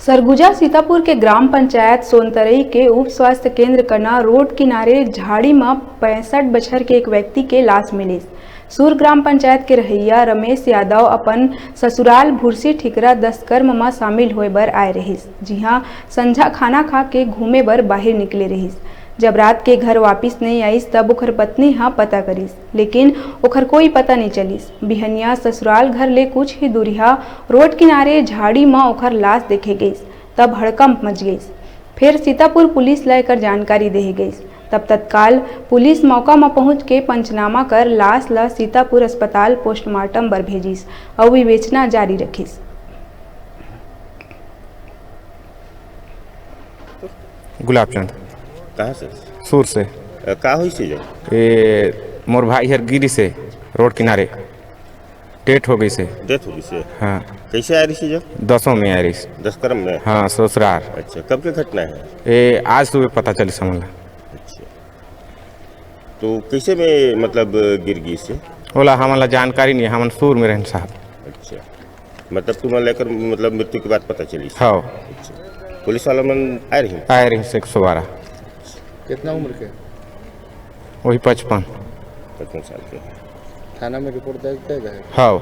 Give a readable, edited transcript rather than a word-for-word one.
सरगुजा सीतापुर के ग्राम पंचायत सोनतरई के उप स्वास्थ्य केंद्र कना रोड किनारे झाड़ी में 65 बछर के एक व्यक्ति के लाश मिली। सूर ग्राम पंचायत के रहैया रमेश यादव अपन ससुराल भुरसी ठिकरा दशकर्म में शामिल होए बर आए रहिस। जी हाँ, संझा खाना खा के घूमे बर बाहर निकले रहिस। जब रात के घर वापिस नहीं आईस तब ओखर पत्नी हाँ पता करिस, लेकिन ओखर कोई पता नहीं चलिस। बिहनिया ससुराल घर ले कुछ ही दूरिया रोड किनारे झाड़ी में ओखर लाश देखे गईस। तब हड़कंप मच गईस। फिर सीतापुर पुलिस लेकर जानकारी दे गईस। तब तत्काल पुलिस मौका में पहुंच के पंचनामा कर लाश ला सीतापुर अस्पताल पोस्टमार्टम बर भेजिस और विवेचना जारी रखिस। गुलाब चंद कहाँ से? सूर से। का हुई से जो ये मोर भाई हर गिरी से रोड किनारे डेट हो गई से। डेथ हो गई से? हाँ। कैसे आ रही से जो? 10 में आ रही। दशकर्म में? हाँ, ससुराल। अच्छा, कब की घटना है? ये आज सुबह पता चली समझ। अच्छा, तो कैसे में मतलब गिर गई से? बोला हमारा जानकारी नहीं, हम सूर में रहन साहब। अच्छा, मतलब तुम्हें लेकर मतलब मृत्यु के बाद पता चली? हाँ। अच्छा, पुलिस वाला मन आए रही? आए रही से 112। कितना उम्र के? वही 55 साल के। थाना में रिपोर्ट दर्ज किया गया है? हाँ।